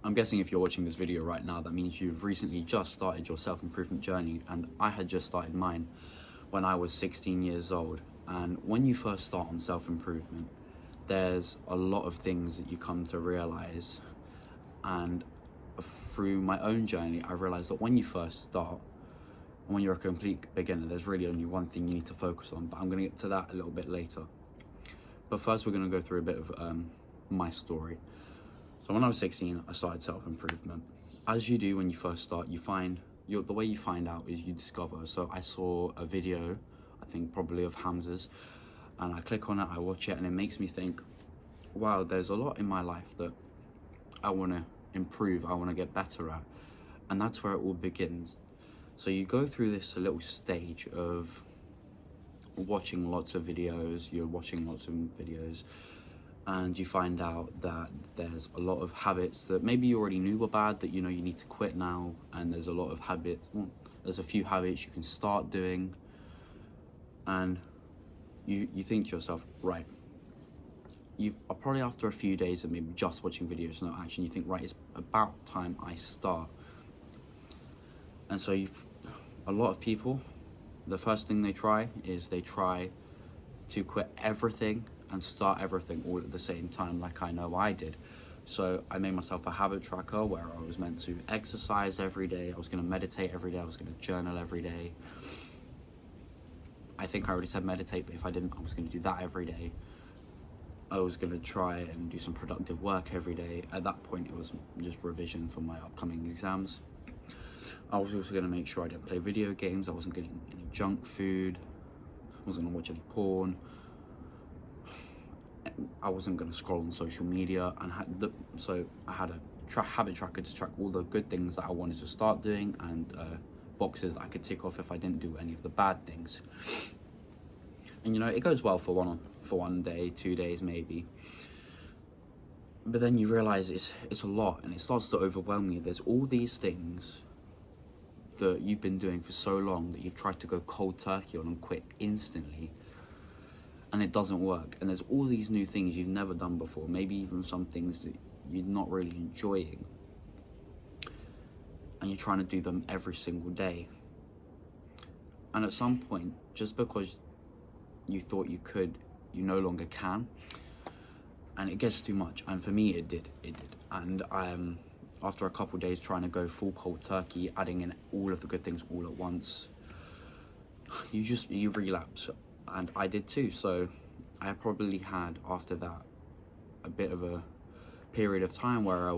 I'm guessing if you're watching this video right now, that means you've recently just started your self-improvement journey, and I had just started mine when I was 16 years old. And when you first start on self-improvement, there's a lot of things that you come to realize. And through my own journey, I realized that when you first start, when you're a complete beginner, there's really only one thing you need to focus on, but I'm going to get to that a little bit later. But first, we're going to go through a bit of my story. So when I was 16, I started self-improvement. As you do when you first start, the way you find out is you discover. So I saw a video, I think probably of Hamza's, and I click on it, I watch it, and it makes me think, wow, there's a lot in my life that I want to improve, I want to get better at. And that's where it all begins. So you go through this little stage of watching lots of videos, and you find out that there's a lot of habits that maybe you already knew were bad that you need to quit now, and there's a lot of habits, there's a few habits you can start doing, and you think to yourself, right, you've probably after a few days of maybe just watching videos, no action, you think, right, it's about time I start. And so a lot of people, the first thing they try to quit everything and start everything all at the same time, like I know I did. So I made myself a habit tracker where I was meant to exercise every day, I was going to meditate every day, I was going to journal every day. I think I already said meditate, but if I didn't, I was going to do that every day. I was going to try and do some productive work every day. At that point, it was just revision for my upcoming exams. I was also going to make sure I didn't play video games, I wasn't getting any junk food, I wasn't going to watch any porn, I wasn't going to scroll on social media, and so I had a habit tracker to track all the good things that I wanted to start doing, and boxes that I could tick off if I didn't do any of the bad things. And it goes well for one day, 2 days maybe, but then you realize it's a lot, and it starts to overwhelm you. There's all these things that you've been doing for so long that you've tried to go cold turkey on and quit instantly, and it doesn't work. And there's all these new things you've never done before, maybe even some things that you're not really enjoying, and you're trying to do them every single day. And at some point, just because you thought you could, you no longer can, and it gets too much. And for me, it did. And after a couple of days trying to go full cold turkey, adding in all of the good things all at once, you relapse. And I did too. So I probably had, after that, a bit of a period of time where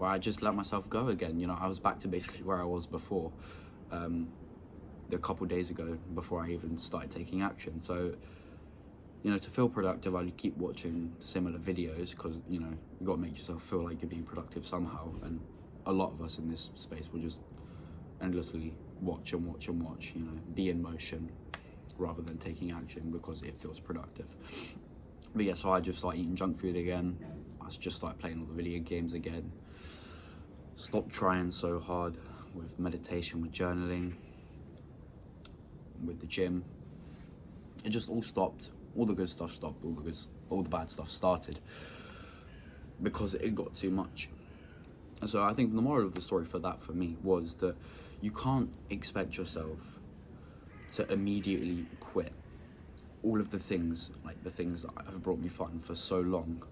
I just let myself go again. I was back to basically where I was before, a couple of days ago, before I even started taking action. So to feel productive, I keep watching similar videos, because you got to make yourself feel like you're being productive somehow. And a lot of us in this space will just endlessly watch and watch and watch, be in motion rather than taking action because it feels productive. But yeah, so I just started eating junk food again. I just started playing all the video games again. Stopped trying so hard with meditation, with journaling, with the gym. It just all stopped. All the good stuff stopped, all the bad stuff started, because it got too much. And so I think the moral of the story for me was that you can't expect yourself to immediately quit all of the things, like the things that have brought me fun for so long,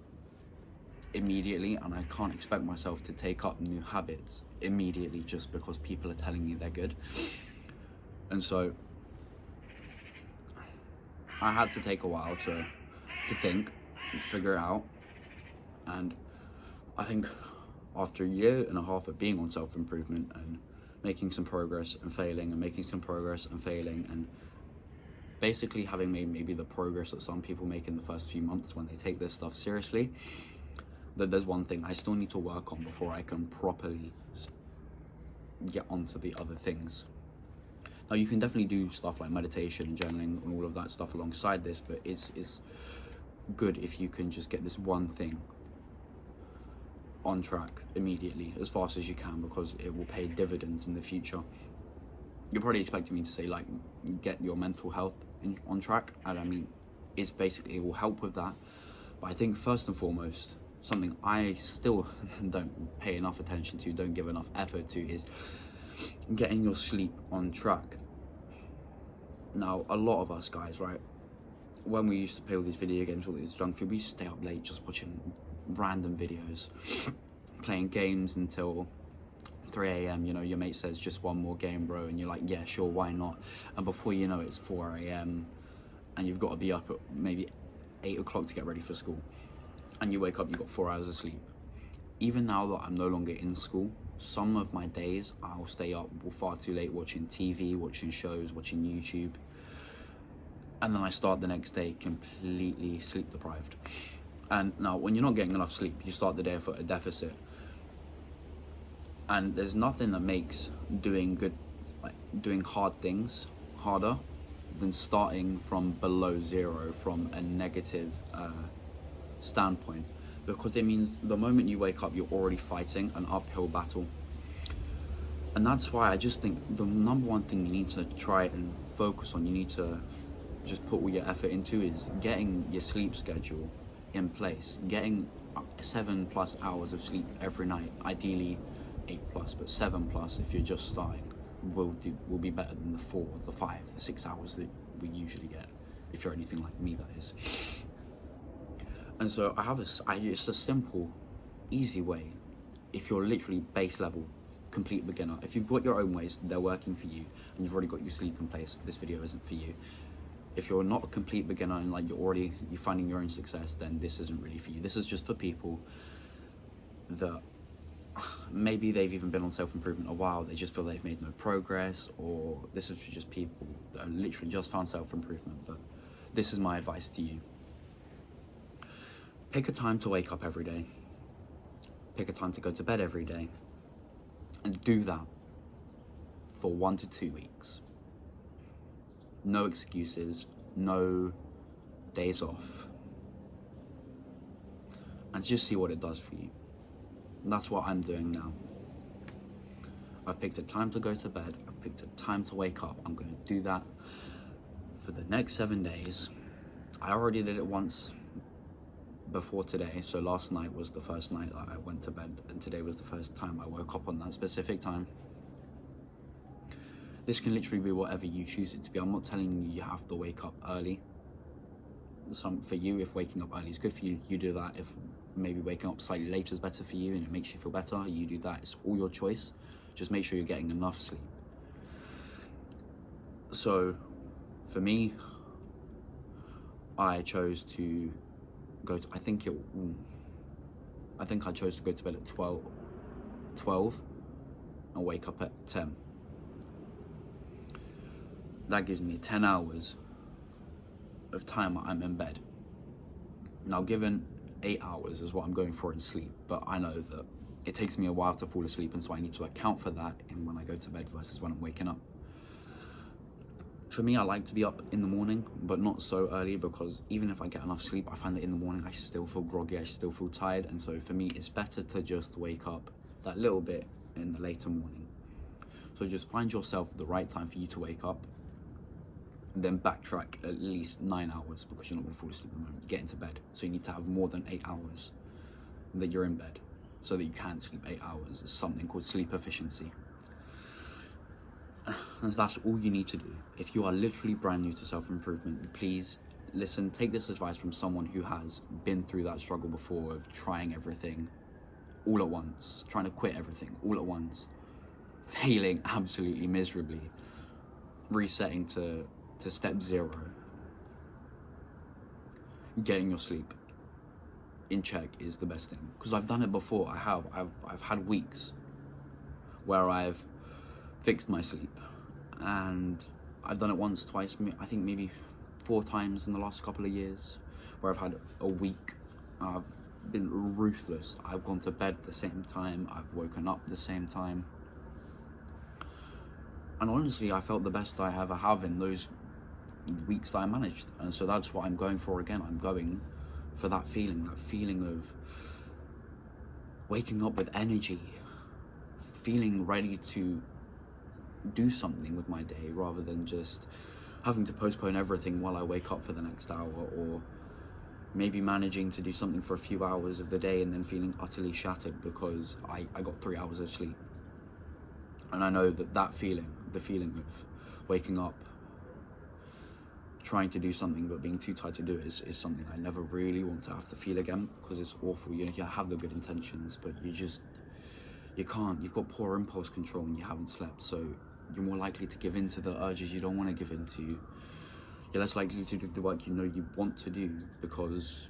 immediately, and I can't expect myself to take up new habits immediately just because people are telling me they're good. And so I had to take a while to think and figure it out. And I think after a year and a half of being on self-improvement and making some progress and failing and making some progress and failing, and basically having made maybe the progress that some people make in the first few months when they take this stuff seriously, that there's one thing I still need to work on before I can properly get onto the other things. Now, you can definitely do stuff like meditation, journaling, and all of that stuff alongside this, but it's good if you can just get this one thing on track immediately, as fast as you can, because it will pay dividends in the future. You're probably expecting me to say, like, get your mental health on track, and I mean, it's basically, it will help with that. But I think first and foremost, something I still don't pay enough attention to, don't give enough effort to, is getting your sleep on track. Now, a lot of us guys, right, when we used to play all these video games, all this junk food, we used to stay up late just watching random videos, playing games until 3 a.m. You know, your mate says just one more game, bro, and you're like, yeah, sure, why not? And before you know it, it's 4 a.m. and you've got to be up at maybe 8 o'clock to get ready for school, and you wake up, you've got 4 hours of sleep. Even now that I'm no longer in school, some of my days I'll stay up far too late watching TV, watching shows, watching YouTube, and then I start the next day completely sleep deprived. And now, when you're not getting enough sleep, you start the day at a deficit. And there's nothing that makes doing hard things harder than starting from below zero, from a negative standpoint, because it means the moment you wake up, you're already fighting an uphill battle. And that's why I just think the number one thing you need to try and focus on, you need to just put all your effort into, is getting your sleep schedule in place, getting 7+ hours of sleep every night, ideally 8+, but 7+ if you're just starting will be better than the 4, the 5, the 6 hours that we usually get, if you're anything like me, that is. And so it's a simple, easy way. If you're literally base level, complete beginner, if you've got your own ways, they're working for you, and you've already got your sleep in place, this video isn't for you. If you're not a complete beginner and like you're finding your own success, then this isn't really for you. This is just for people that maybe they've even been on self-improvement a while, they just feel they've made no progress, or this is for just people that have literally just found self-improvement. But this is my advice to you. Pick a time to wake up every day. Pick a time to go to bed every day. And do that for 1 to 2 weeks. No excuses, no days off. And just see what it does for you. And that's what I'm doing now. I've picked a time to go to bed. I've picked a time to wake up. I'm going to do that for the next 7 days. I already did it once before today. So last night was the first night that I went to bed, and today was the first time I woke up on that specific time. This can literally be whatever you choose it to be. I'm not telling you you have to wake up early. For you, if waking up early is good for you, you do that. If maybe waking up slightly later is better for you and it makes you feel better, you do that. It's all your choice. Just make sure you're getting enough sleep. So for me, I chose to go to, I think I chose to go to bed at 12 and wake up at 10. That gives me 10 hours of time I'm in bed. Now, given 8 hours is what I'm going for in sleep, but I know that it takes me a while to fall asleep, and so I need to account for that in when I go to bed versus when I'm waking up. For me, I like to be up in the morning, but not so early, because even if I get enough sleep, I find that in the morning I still feel groggy, I still feel tired, and so for me it's better to just wake up that little bit in the later morning. So just find yourself the right time for you to wake up, and then backtrack at least 9 hours, because you're not going to fall asleep at the moment. Get into bed. So you need to have more than 8 hours that you're in bed, so that you can sleep 8 hours. It's something called sleep efficiency. And that's all you need to do. If you are literally brand new to self-improvement, please listen, take this advice from someone who has been through that struggle before, of trying everything all at once, trying to quit everything all at once, failing absolutely miserably, resetting to step 0, getting your sleep in check is the best thing. Because I've done it before. I've had weeks where I've fixed my sleep, and I've done it once, twice, I think maybe 4 times in the last couple of years, where I've had a week. I've been ruthless. I've gone to bed at the same time, I've woken up at the same time, and honestly I felt the best I ever have in those weeks that I managed. And so that's what I'm going for again. I'm going for that feeling of waking up with energy, feeling ready to do something with my day, rather than just having to postpone everything while I wake up for the next hour, or maybe managing to do something for a few hours of the day and then feeling utterly shattered because I got 3 hours of sleep. And I know that feeling, the feeling of waking up, trying to do something but being too tired to do it is something I never really want to have to feel again, because it's awful. You have the good intentions, but you can't. You've got poor impulse control when you haven't slept, so you're more likely to give in to the urges you don't want to give in to. You're less likely to do the work you know you want to do because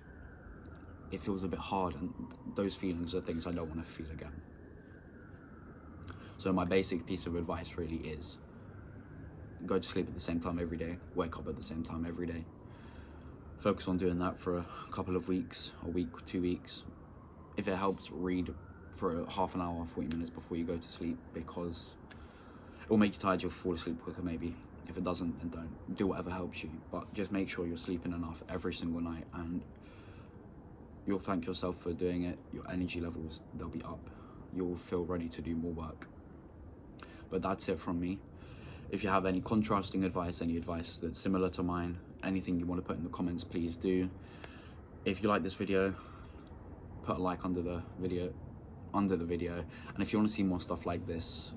it feels a bit hard, and those feelings are things I don't want to feel again. So my basic piece of advice really is go to sleep at the same time every day, wake up at the same time every day. Focus on doing that for a couple of weeks, a week, 2 weeks. If it helps, read for half an hour, 40 minutes before you go to sleep, because it will make you tired, you'll fall asleep quicker maybe. If it doesn't, then don't. Do whatever helps you, but just make sure you're sleeping enough every single night, and you'll thank yourself for doing it. Your energy levels, they'll be up. You'll feel ready to do more work. But that's it from me. If you have any contrasting advice, any advice that's similar to mine, anything you want to put in the comments, please do. If you like this video, put a like under the video. And if you want to see more stuff like this,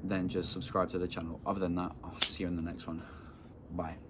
then just subscribe to the channel. Other than that, I'll see you in the next one. Bye.